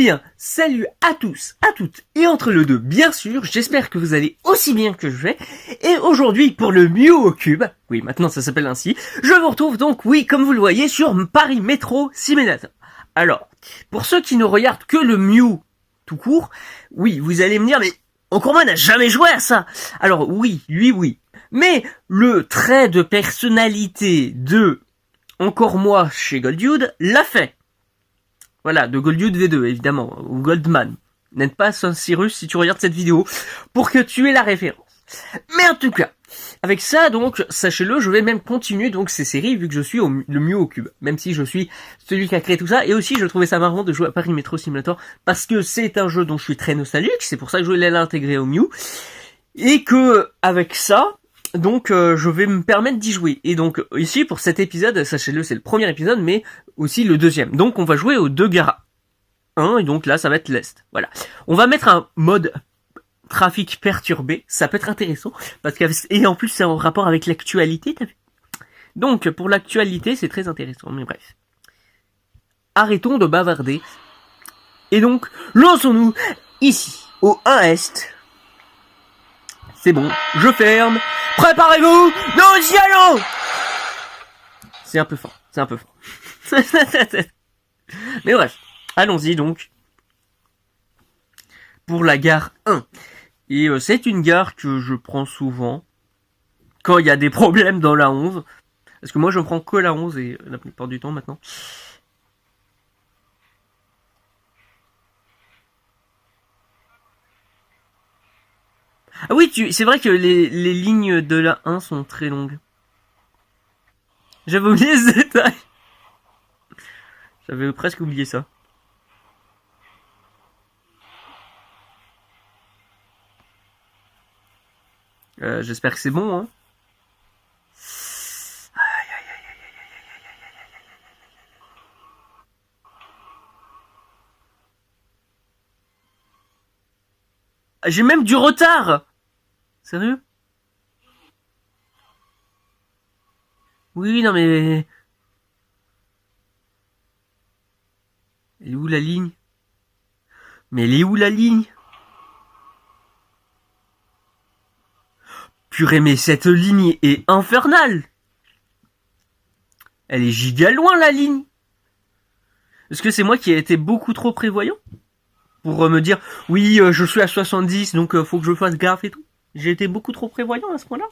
bien, salut à tous, à toutes et entre le deux, bien sûr, j'espère que vous allez aussi bien que je vais. Et aujourd'hui, pour le Mew au cube, oui, maintenant ça s'appelle ainsi, je vous retrouve donc, oui, comme vous le voyez, sur Paris Metro Simulator. Alors, pour ceux qui ne regardent que le Mew tout court, oui, vous allez me dire, mais Encore n'a jamais joué à ça. Alors oui, lui oui. Mais le trait de personnalité de Encore moi chez Golddude l'a fait. Voilà, de Golddude V2 évidemment, ou Goldman. N'aide pas Saint-Cyrus si tu regardes cette vidéo, pour que tu aies la référence. Mais en tout cas, avec ça donc, sachez-le, je vais même continuer donc ces séries vu que je suis le Mew au cube. Même si je suis celui qui a créé tout ça, et aussi je trouvais ça marrant de jouer à Paris Metro Simulator, parce que c'est un jeu dont je suis très nostalgique, c'est pour ça que je voulais l'intégrer au Mew. Et que, avec ça, donc je vais me permettre d'y jouer. Et donc ici pour cet épisode, sachez-le, c'est le premier épisode, mais aussi le deuxième. Donc on va jouer aux deux Garas 1, et donc là ça va être l'Est. Voilà. On va mettre un mode trafic perturbé, ça peut être intéressant, parce et en plus c'est en rapport avec l'actualité, t'as vu. Donc pour l'actualité c'est très intéressant, mais bref. Arrêtons de bavarder. Et donc, lançons-nous ici, au 1 Est. C'est bon, je ferme. Préparez-vous, nous y allons. C'est un peu fort, c'est un peu fort. Mais bref, allons-y donc. Pour la gare 1. Et c'est une gare que je prends souvent. Quand il y a des problèmes dans la 11. Parce que moi je prends que la 11 et la plupart du temps maintenant. Ah oui, c'est vrai que les lignes de la 1 sont très longues. J'avais oublié ce détail. J'avais presque oublié ça. J'espère que c'est bon, hein. J'ai même du retard. Sérieux? Oui, non mais... Elle est où la ligne? Mais elle est où la ligne? Purée, mais cette ligne est infernale. Elle est giga loin la ligne. Est-ce que c'est moi qui ai été beaucoup trop prévoyant? Pour me dire, oui, je suis à 70, donc faut que je fasse gaffe et tout. J'ai été beaucoup trop prévoyant à ce point-là.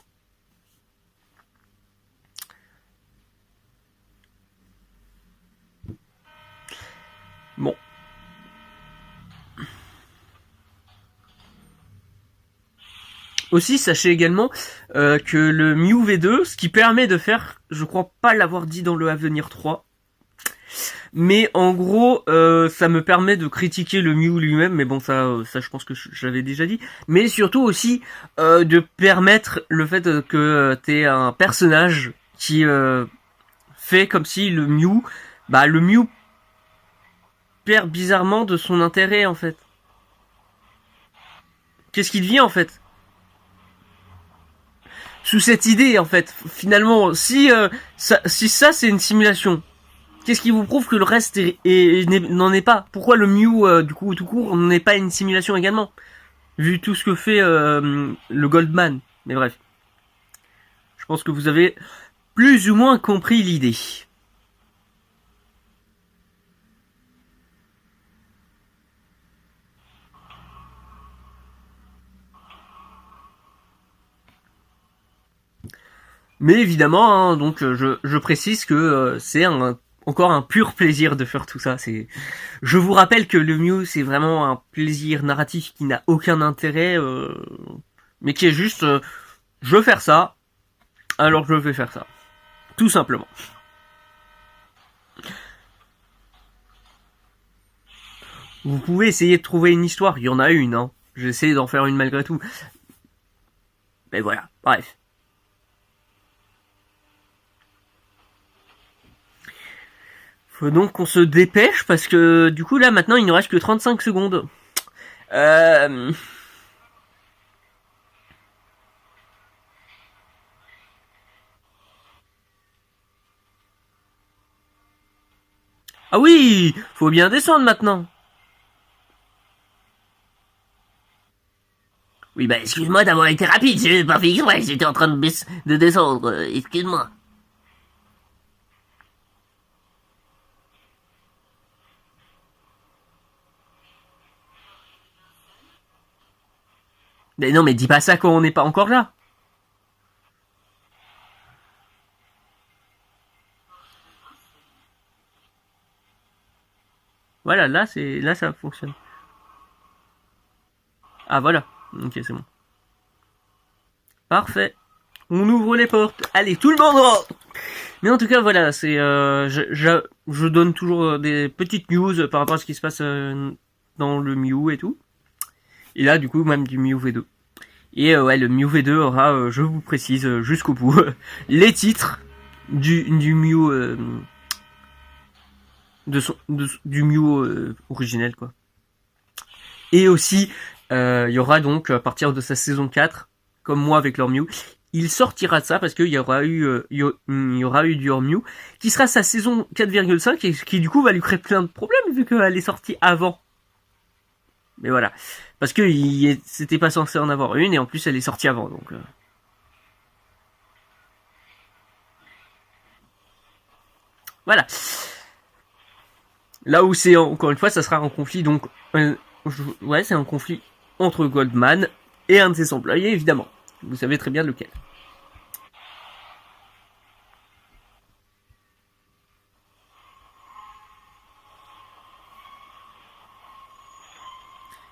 Bon. Aussi, sachez également que le Mew V2, ce qui permet de faire, je crois pas l'avoir dit dans le Avenir 3, mais en gros, ça me permet de critiquer le Mew lui-même, mais bon, ça je pense que j'avais déjà dit, mais surtout aussi de permettre le fait que t'aies un personnage qui fait comme si le Mew perd bizarrement de son intérêt en fait. Qu'est-ce qu'il devient en fait? Sous cette idée en fait, finalement, si ça c'est une simulation, qu'est-ce qui vous prouve que le reste n'en est pas? Pourquoi le Mew du coup tout court n'est pas une simulation également, vu tout ce que fait le Goldman? Mais bref, je pense que vous avez plus ou moins compris l'idée. Mais évidemment, hein, donc je précise que c'est encore un pur plaisir de faire tout ça. Je vous rappelle que le Mew c'est vraiment un plaisir narratif qui n'a aucun intérêt, mais qui est juste, je veux faire ça, alors je vais faire ça, tout simplement. Vous pouvez essayer de trouver une histoire, il y en a une, hein. J'ai essayé d'en faire une malgré tout. Mais voilà, bref. Faut donc qu'on se dépêche parce que du coup là maintenant il ne reste que 35 secondes. Ah oui, faut bien descendre maintenant. Oui, bah excuse-moi d'avoir été rapide, j'ai pas fait exprès, j'étais en train de descendre, excuse-moi. Mais non, mais dis pas ça quand on n'est pas encore là. Voilà, là ça fonctionne. Ah voilà, ok c'est bon. Parfait. On ouvre les portes. Allez, tout le monde rentre. Mais en tout cas, voilà, c'est je donne toujours des petites news par rapport à ce qui se passe dans le Mew et tout. Et là, du coup, même du Mew V2. Et ouais, le Mew V2 aura, je vous précise jusqu'au bout, les titres du Mew du Mew originel quoi. Et aussi, il y aura donc à partir de sa saison 4, comme moi avec leur Mew, il sortira de ça parce qu'il y aura eu il y aura eu du Mew qui sera sa saison 4,5 et qui du coup va lui créer plein de problèmes vu qu'elle est sortie avant. Mais voilà, parce que c'était pas censé en avoir une et en plus elle est sortie avant donc. Voilà. Là où c'est encore une fois, ça sera un conflit donc ouais, c'est un conflit entre Goldman et un de ses employés évidemment. Vous savez très bien lequel.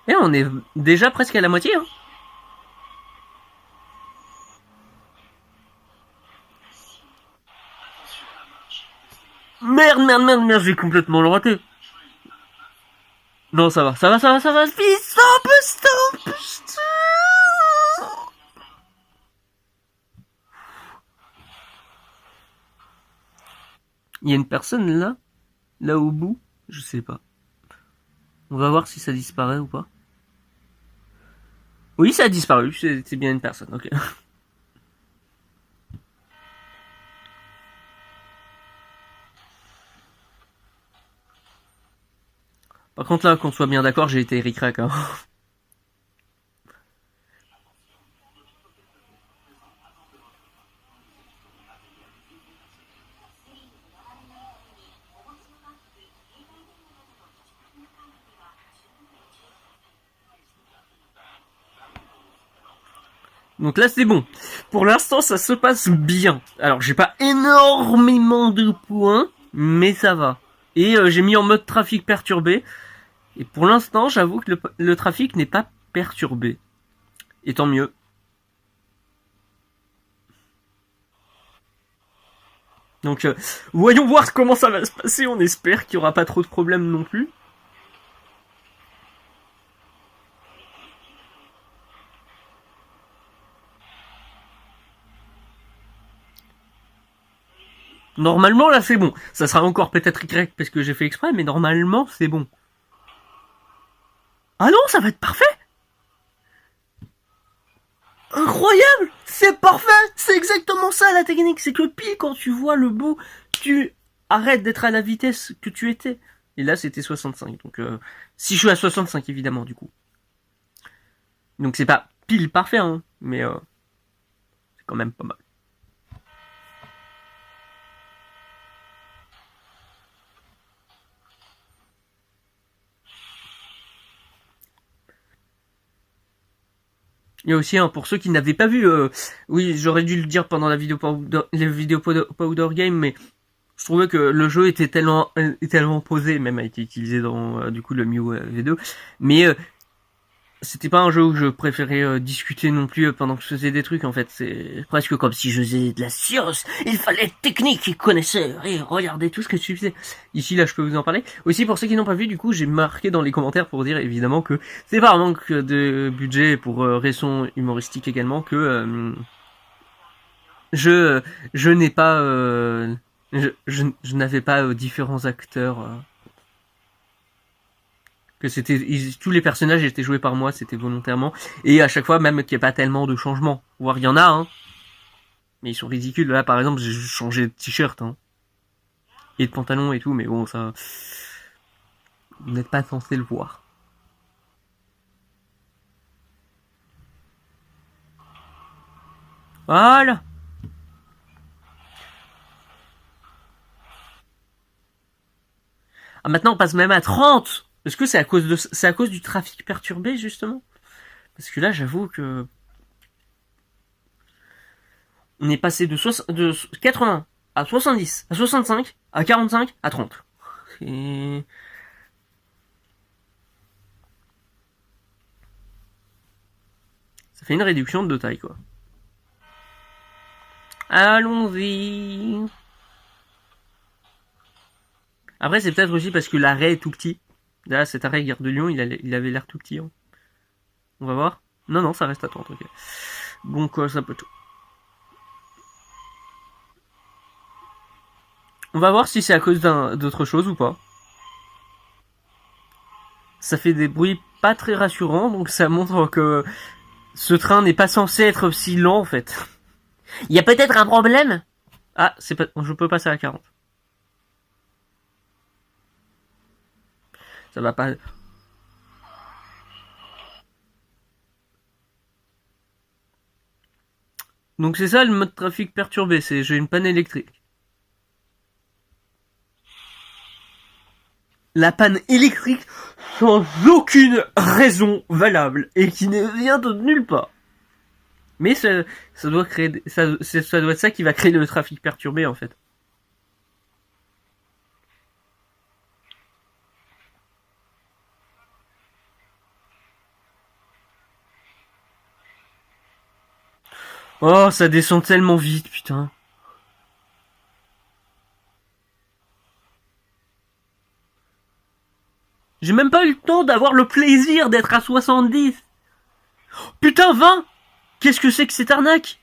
Et on est déjà presque à la moitié. Hein. Merde, j'ai complètement le raté. Non, ça va. Stop. Il y a une personne là au bout, je sais pas. On va voir si ça disparaît ou pas. Oui, ça a disparu, c'est bien une personne, ok. Par contre là, qu'on soit bien d'accord, j'ai été ric-rac. Hein. Donc là c'est bon. Pour l'instant ça se passe bien. Alors j'ai pas énormément de points, mais ça va. Et j'ai mis en mode trafic perturbé. Et pour l'instant j'avoue que le trafic n'est pas perturbé. Et tant mieux. Donc voyons voir comment ça va se passer. On espère qu'il n'y aura pas trop de problèmes non plus. Normalement là c'est bon. Ça sera encore peut-être Y parce que j'ai fait exprès, mais normalement c'est bon. Ah non, ça va être parfait. Incroyable. C'est parfait. C'est exactement ça la technique. C'est que pile quand tu vois le bout, tu arrêtes d'être à la vitesse que tu étais. Et là c'était 65. Donc si je suis à 65 évidemment du coup. Donc c'est pas pile parfait hein, mais c'est quand même pas mal. Il y a aussi, pour ceux qui n'avaient pas vu, oui, j'aurais dû le dire pendant la vidéo Powder Game, mais je trouvais que le jeu était tellement posé, même a été utilisé dans du coup le Mew V2, mais c'était pas un jeu où je préférais discuter non plus pendant que je faisais des trucs en fait. C'est presque comme si je faisais de la science. Il fallait être technique et connaisseur et regarder tout ce que tu faisais. Ici là je peux vous en parler. Aussi pour ceux qui n'ont pas vu du coup j'ai marqué dans les commentaires pour dire évidemment que c'est pas un manque de budget pour raison humoristique également que je je n'ai pas je n'avais pas différents acteurs que tous les personnages étaient joués par moi, c'était volontairement, et à chaque fois même qu'il n'y a pas tellement de changements, voire il y en a, hein, mais ils sont ridicules. Là par exemple j'ai juste changé de t-shirt, hein, et de pantalon et tout, mais bon ça, vous n'êtes pas censé le voir. Voilà. Ah, maintenant on passe même à 30. Est-ce que c'est à cause du trafic perturbé justement? Parce que là j'avoue que on est passé de 80 à 70 à 65 à 45 à 30. Et ça fait une réduction de taille quoi. Allons-y. Après c'est peut-être aussi parce que l'arrêt est tout petit. Là cet arrêt Gare de Lyon il avait l'air tout petit. Hein. On va voir. Non ça reste à 30. Ok. Donc ça peut tout. On va voir si c'est à cause d'autre chose ou pas. Ça fait des bruits pas très rassurants, donc ça montre que ce train n'est pas censé être si lent en fait. Il y a peut-être un problème. Ah, c'est pas, je peux passer à 40. Ça va pas. Donc c'est ça le mode trafic perturbé, c'est j'ai une panne électrique. La panne électrique sans aucune raison valable et qui ne vient de nulle part. Mais ça doit créer, ça doit être ça qui va créer le trafic perturbé en fait. Oh, ça descend tellement vite, putain. J'ai même pas eu le temps d'avoir le plaisir d'être à 70. Putain, 20! Qu'est-ce que c'est que cette arnaque?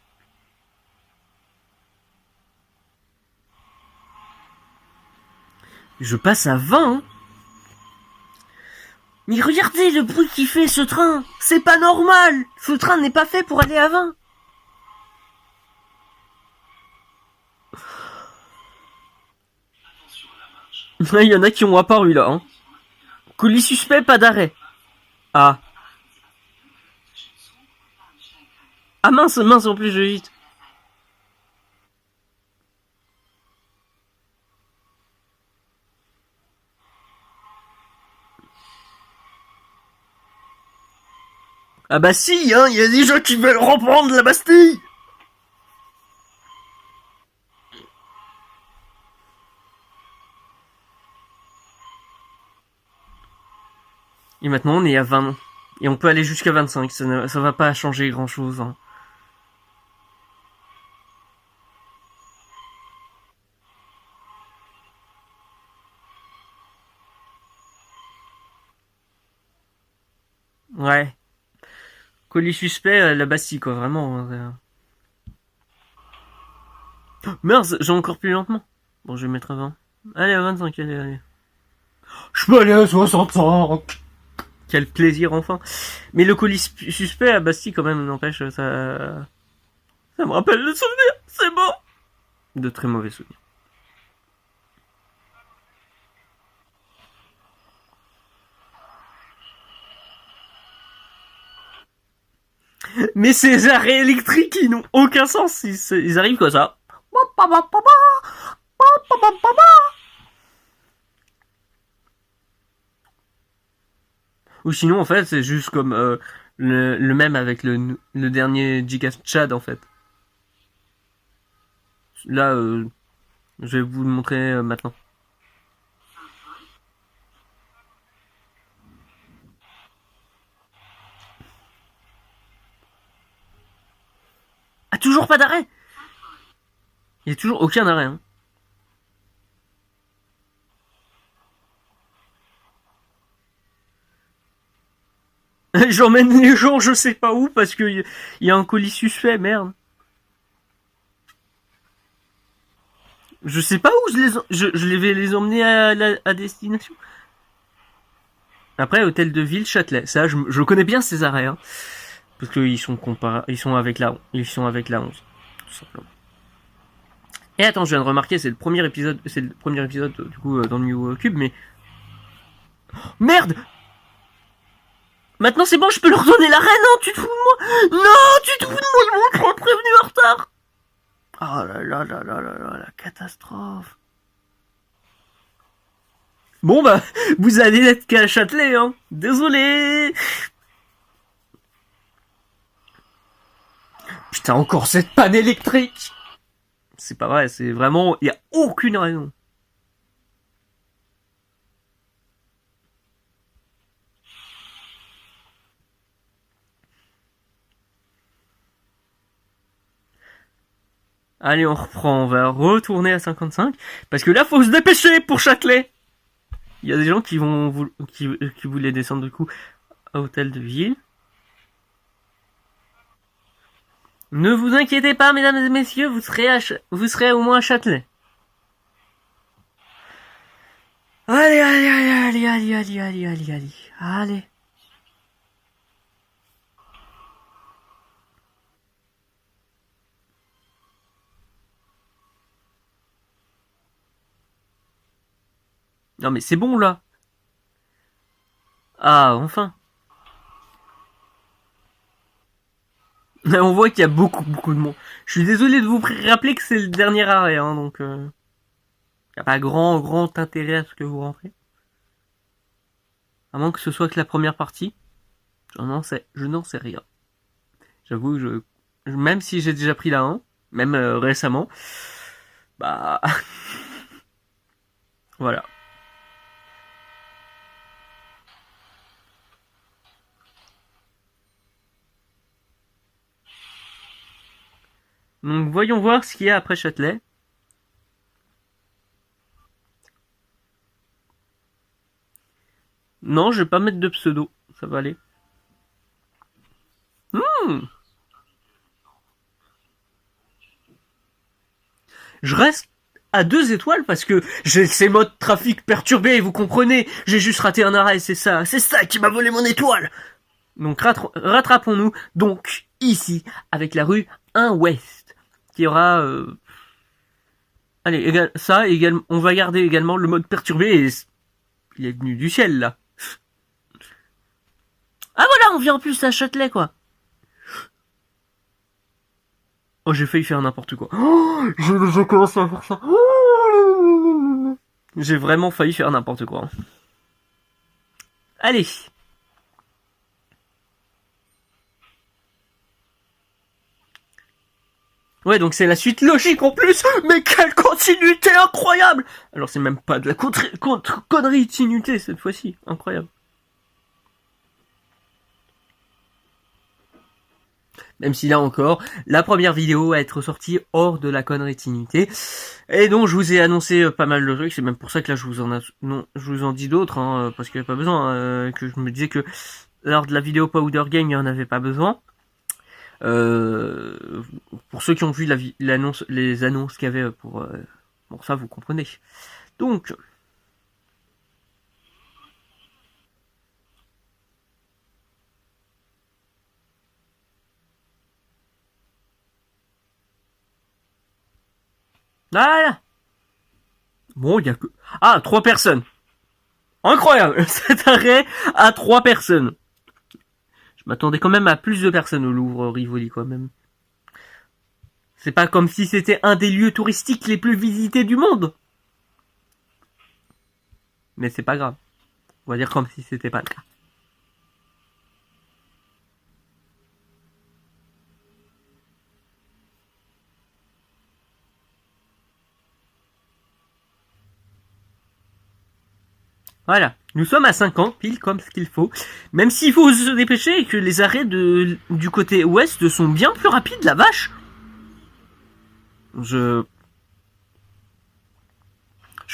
Je passe à 20. Hein. Mais regardez le bruit qu'il fait ce train. C'est pas normal. Ce train n'est pas fait pour aller à 20. Il y en a qui ont apparu là. Hein. Colis suspect, pas d'arrêt. Ah. Ah mince, en plus je vais vite. Ah bah si, hein, y a des gens qui veulent reprendre la Bastille. Et maintenant on est à 20. Et on peut aller jusqu'à 25, ça va pas changer grand chose. Hein. Ouais. Colis suspect, la Bastille quoi, vraiment. Hein, merde, j'ai encore plus lentement. Bon, je vais mettre à 20. Allez, à 25, allez. Je peux aller à 65. Quel plaisir, enfin. Mais le colis suspect à Bastille, quand même, n'empêche, ça... Ça me rappelle le souvenir, c'est bon. De très mauvais souvenirs. Mais ces arrêts électriques, ils n'ont aucun sens. Ils arrivent comme ça. Ou sinon, en fait, c'est juste comme le même avec le dernier Giga Chad, en fait. Là, je vais vous le montrer maintenant. Ah, toujours pas d'arrêt. Il n'y a toujours aucun arrêt. Hein. J'emmène les gens je sais pas où parce qu'il y a un colis suspect, merde. Je sais pas où je vais les emmener à destination. Après, hôtel de ville, Châtelet. Ça, je connais bien ces arrêts. Hein, parce qu'ils sont avec la 11. Tout simplement. Et attends, je viens de remarquer, c'est le premier épisode du coup dans le New Cube, mais... Oh, merde. Maintenant c'est bon, je peux leur donner l'arrêt. Non, tu te fous de moi. Non, tu te fous de moi, ils m'ont trop prévenu en retard. Oh là là là là là là, la catastrophe. Bon bah, vous allez être qu'à Châtelet, hein. Désolé. Putain, encore cette panne électrique. C'est pas vrai, c'est vraiment... Il y a aucune raison. Allez, on reprend, on va retourner à 55. Parce que là, faut se dépêcher pour Châtelet. Il y a des gens qui vont qui voulaient descendre du coup à Hôtel de Ville. Ne vous inquiétez pas, mesdames et messieurs, vous serez au moins à Châtelet. Allez, allez, allez, allez, allez, allez, allez, allez, allez, allez. Non mais c'est bon là. Ah, enfin. On voit qu'il y a beaucoup de monde. Je suis désolé de vous rappeler que c'est le dernier arrêt, hein, donc... Il n'y a pas grand intérêt à ce que vous rentrez. À moins que ce soit que la première partie. Je n'en sais rien. J'avoue, même si j'ai déjà pris la 1, même récemment, bah... voilà. Donc voyons voir ce qu'il y a après Châtelet. Non, je vais pas mettre de pseudo, ça va aller. Je reste à 2 étoiles parce que j'ai ces modes trafic perturbés, vous comprenez. J'ai juste raté un arrêt, c'est ça qui m'a volé mon étoile. Donc rattrapons-nous donc ici avec la rue 1 Ouest qui aura allez, on va garder également le mode perturbé et il est venu du ciel là. Ah voilà, on vient en plus à Châtelet quoi. Oh, j'ai failli faire n'importe quoi. Oh, je commence à faire ça. Oh, j'ai vraiment failli faire n'importe quoi. Allez. Ouais, donc c'est la suite logique en plus. Mais quelle continuité incroyable. Alors c'est même pas de la continuité cette fois-ci. Incroyable. Même si là encore, la première vidéo à être sortie hors de la continuité. Et donc je vous ai annoncé pas mal de trucs, c'est même pour ça que là je vous en dis d'autres, hein, parce qu'il n'y avait pas besoin, que je me disais que lors de la vidéo Powder Game, il n'y en avait pas besoin. Pour ceux qui ont vu les annonces qu'il y avait pour ça vous comprenez. Donc voilà. Bon, il y a que 3 personnes. Incroyable, cet arrêt à 3 personnes. Je m'attendais quand même à plus de personnes au Louvre Rivoli quand même. C'est pas comme si c'était un des lieux touristiques les plus visités du monde. Mais c'est pas grave. On va dire comme si c'était pas le cas. Voilà, nous sommes à 5 ans, pile comme ce qu'il faut. Même s'il faut se dépêcher et que les arrêts du côté ouest sont bien plus rapides, la vache. Je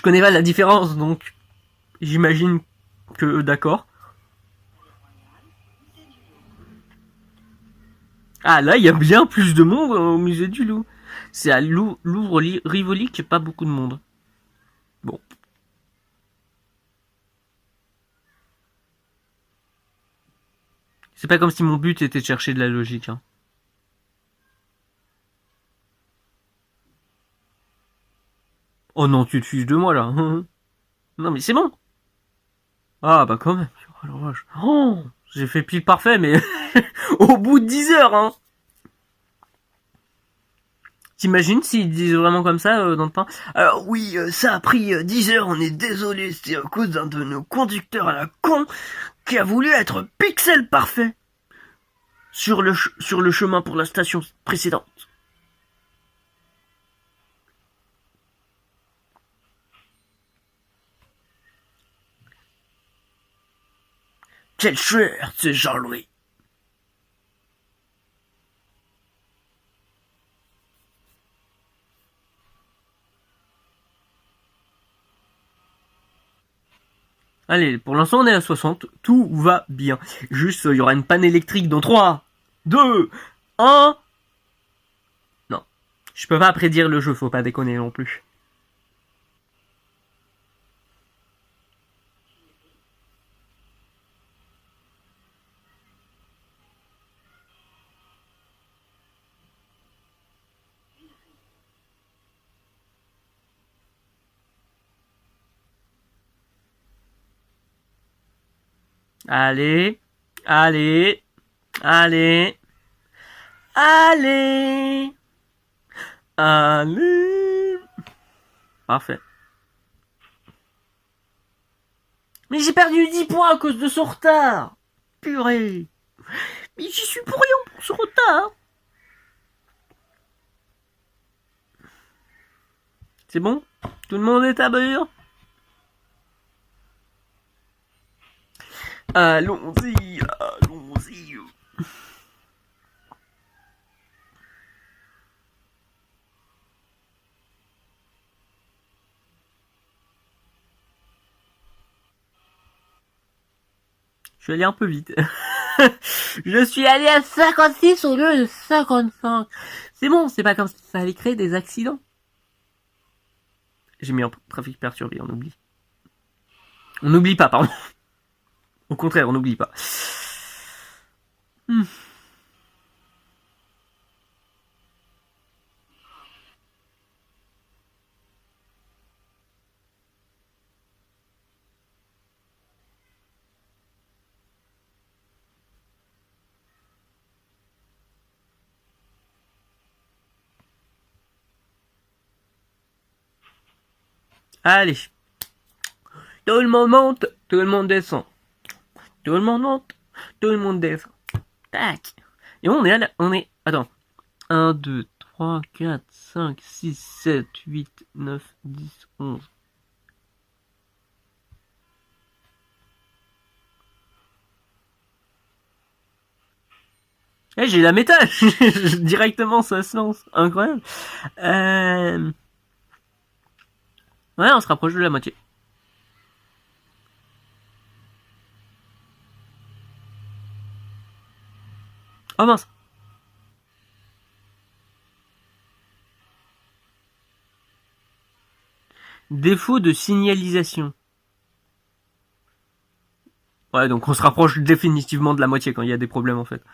connais pas la différence, donc j'imagine que d'accord. Ah là, il y a bien plus de monde au musée du Loup. C'est à Louvre Rivoli qu'il n'y a pas beaucoup de monde. Bon. C'est pas comme si mon but était de chercher de la logique. Hein. Oh non, tu te fiches de moi là. Non mais c'est bon. Ah bah quand même. Oh, J'ai fait pile parfait, mais au bout de 10 heures, hein. T'imagines s'ils disent vraiment comme ça dans le pain? Alors oui, ça a pris 10 heures, on est désolé, c'est à cause d'un de nos conducteurs à la con qui a voulu être pixel parfait sur le chemin pour la station précédente. Quel chouette, ce Jean-Louis. Allez, pour l'instant on est à 60, tout va bien. Juste, il y aura une panne électrique dans 3, 2, 1... Non, je peux pas prédire le jeu, faut pas déconner non plus. Allez, allez, allez, allez, allez. Parfait. Mais j'ai perdu 10 points à cause de son retard. Purée. Mais j'y suis pour rien pour ce retard. C'est bon? Tout le monde est à bord? Allons-y, allons-y. Je suis allé un peu vite. Je suis allé à 56 au lieu de 55. C'est bon, c'est pas comme si ça allait créer des accidents. J'ai mis en trafic perturbé, on oublie. On n'oublie pas, pardon. Au contraire, on n'oublie pas. Allez. Tout le monde monte, tout le monde descend. Tout le monde monte, tout le monde descend. Tac. Et attends. 1, 2, 3, 4, 5, 6, 7, 8, 9, 10, 11. Eh, j'ai la méta. Directement, ça se lance. Incroyable. Ouais, on se rapproche de la moitié. Oh mince. Défaut de signalisation. Ouais, donc on se rapproche définitivement de la moitié quand il y a des problèmes en fait.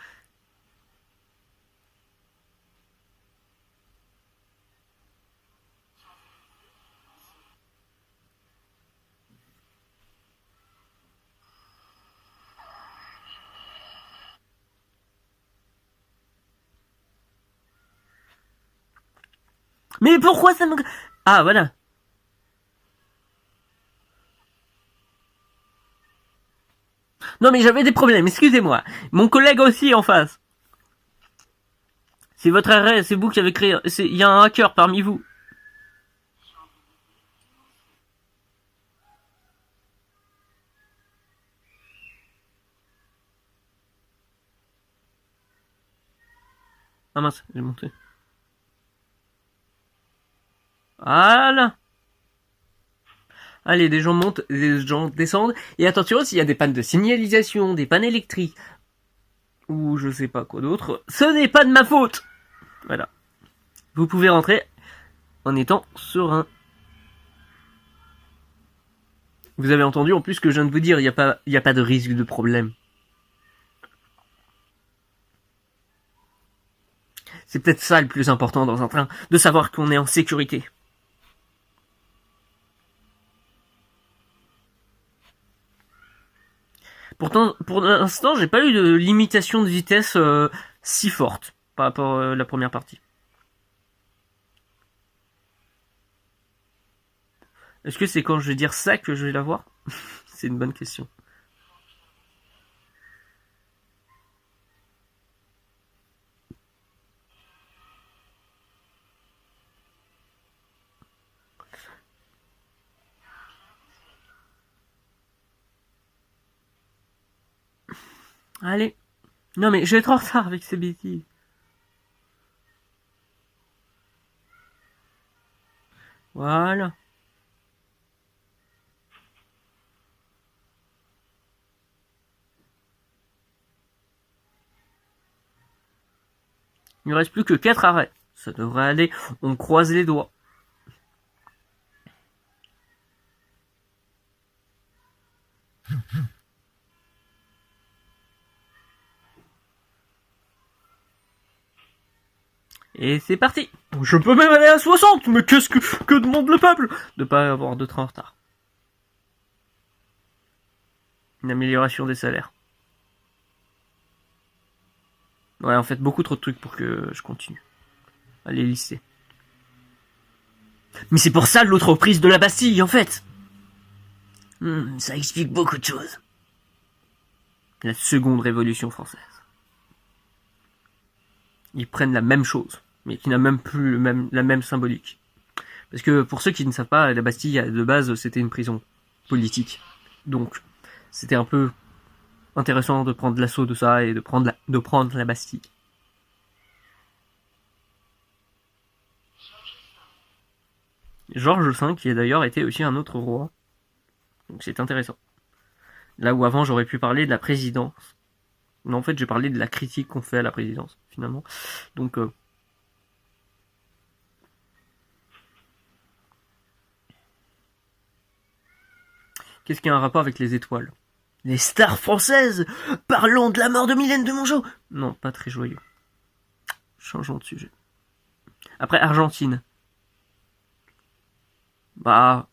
Mais pourquoi ça me... Ah, voilà. Non mais j'avais des problèmes, excusez-moi. Mon collègue aussi en face. C'est votre arrêt, c'est vous qui avez créé... Il y a un hacker parmi vous. Ah mince, j'ai monté. Voilà. Allez, des gens montent, des gens descendent. Et attention, s'il y a des pannes de signalisation, des pannes électriques, ou je sais pas quoi d'autre, ce n'est pas de ma faute. Voilà. Vous pouvez rentrer en étant serein. Vous avez entendu en plus ce que je viens de vous dire, il n'y a pas de risque de problème. C'est peut-être ça le plus important dans un train, de savoir qu'on est en sécurité. Pourtant, pour l'instant, j'ai pas eu de limitation de vitesse si forte par rapport à la première partie. Est-ce que c'est quand je vais dire ça que je vais l'avoir? C'est une bonne question. Allez. Non mais je vais être en retard avec ces bêtises. Voilà. Il ne reste plus que 4 arrêts. Ça devrait aller. On croise les doigts. Et c'est parti. Je peux même aller à 60, mais que demande le peuple? De pas avoir de train en retard. Une amélioration des salaires. Ouais, en fait, beaucoup trop de trucs pour que je continue. Allez, lycée. Mais c'est pour ça l'autre prise de la Bastille, en fait. Ça explique beaucoup de choses. La seconde révolution française. Ils prennent la même chose, mais qui n'a même plus la même symbolique. Parce que pour ceux qui ne savent pas, la Bastille, de base, c'était une prison politique. Donc, c'était un peu intéressant de prendre l'assaut de ça et de prendre la Bastille. Georges V, qui a d'ailleurs été aussi un autre roi. Donc c'est intéressant. Là où avant j'aurais pu parler de la présidence. Mais en fait j'ai parlé de la critique qu'on fait à la présidence, finalement. Donc qu'est-ce qui a un rapport avec les étoiles? Les stars françaises! Parlons de la mort de Mylène de Mongeau! Non, pas très joyeux. Changeons de sujet. Après, Argentine. Bah...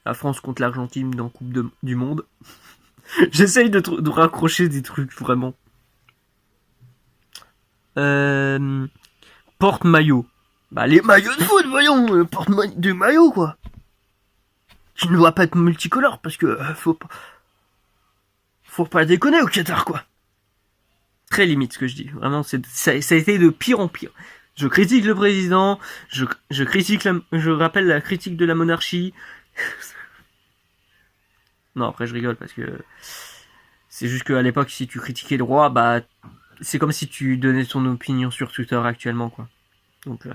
La France contre l'Argentine dans Coupe du Monde. J'essaye de raccrocher des trucs, vraiment. Porte-maillot. Bah les maillots de foot, voyons! Porte des maillots, quoi! Qui ne doit pas être multicolore, parce que faut pas déconner au Qatar, quoi. Très limite ce que je dis. Vraiment, ça a été de pire en pire. Je critique le président, je rappelle la critique de la monarchie. Non, après je rigole parce que c'est juste qu'à l'époque, si tu critiquais le roi, bah c'est comme si tu donnais ton opinion sur Twitter actuellement, quoi. Donc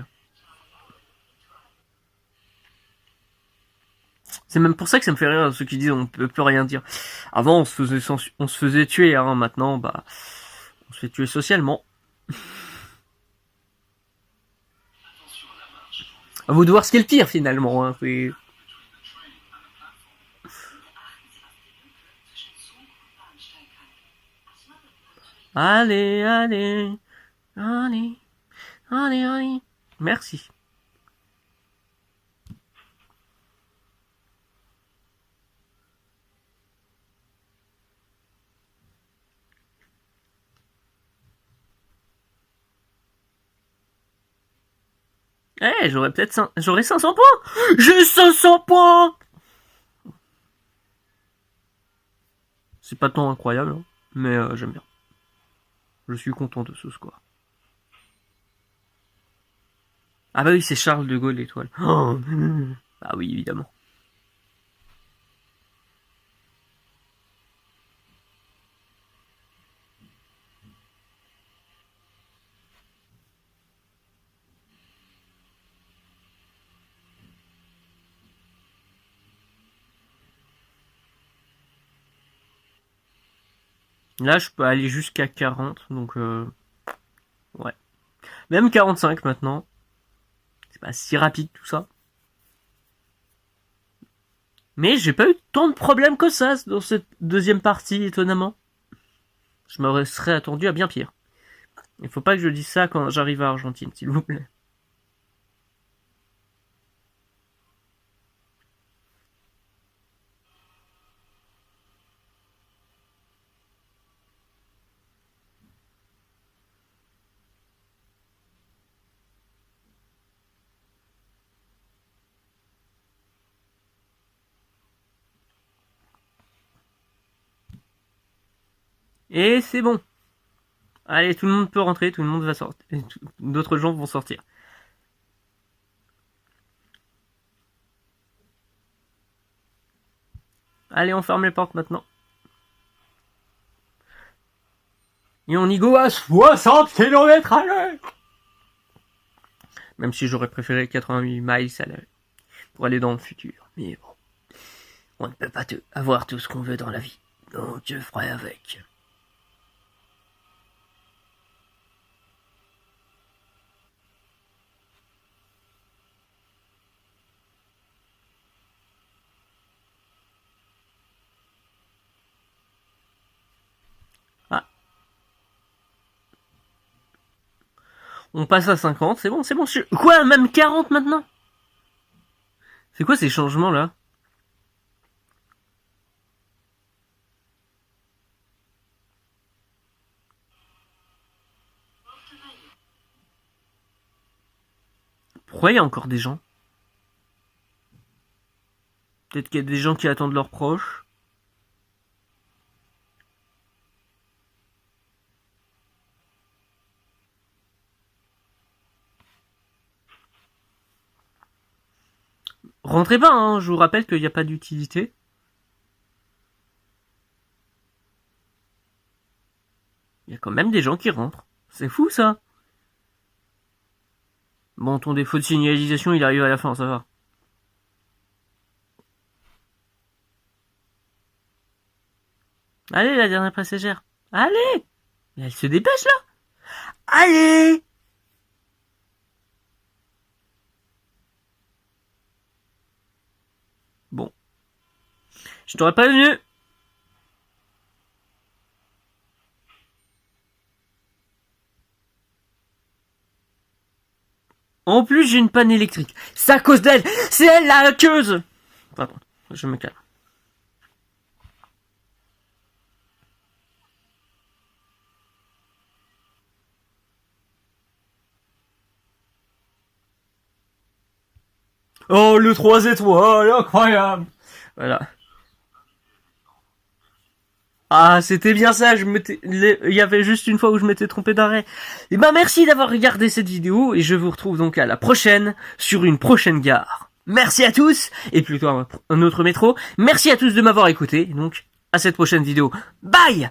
c'est même pour ça que ça me fait rire ceux qui disent on peut plus rien dire. Avant on se faisait tuer, hein. Maintenant bah on se fait tuer socialement. À vous de voir ce qu'est le pire finalement. Hein. C'est... Allez, allez, allez, allez, allez. Merci. Eh, j'aurais 500 points. J'ai 500 points. C'est pas tant incroyable, hein, mais j'aime bien. Je suis content de ce score. Ah bah oui, c'est Charles de Gaulle l'étoile. Oh, bah oui, évidemment. Là, je peux aller jusqu'à 40, donc ouais. Même 45 maintenant. C'est pas si rapide tout ça. Mais j'ai pas eu tant de problèmes que ça dans cette deuxième partie, étonnamment. Je me serais attendu à bien pire. Il faut pas que je dise ça quand j'arrive à Argentine, s'il vous plaît. Et c'est bon. Allez, tout le monde peut rentrer, tout le monde va sortir. D'autres gens vont sortir. Allez, on ferme les portes maintenant. Et on y go à 60 km à l'heure. Même si j'aurais préféré 88 miles à l'heure pour aller dans le futur. Mais bon, on ne peut pas avoir tout ce qu'on veut dans la vie. Donc je ferai avec. Ah. On passe à 50, c'est bon, c'est bon. Quoi, même 40 maintenant? C'est quoi ces changements là? Pourquoi il y a encore des gens? Peut-être qu'il y a des gens qui attendent leurs proches. Rentrez pas, hein, je vous rappelle qu'il n'y a pas d'utilité. Il y a quand même des gens qui rentrent. C'est fou ça. Bon, ton défaut de signalisation, il arrive à la fin, ça va. Allez, la dernière passagère. Allez! Et elle se dépêche là. Allez! Bon. Je t'aurais pas venu. En plus, j'ai une panne électrique. C'est à cause d'elle. C'est elle la hackeuse. Pardon, je me calme. Oh, le 3 étoiles, incroyable. Voilà. Ah, c'était bien ça, il y avait juste une fois où je m'étais trompé d'arrêt. Et ben merci d'avoir regardé cette vidéo, et je vous retrouve donc à la prochaine, sur une prochaine gare. Merci à tous, et plutôt un autre métro. Merci à tous de m'avoir écouté, donc à cette prochaine vidéo. Bye!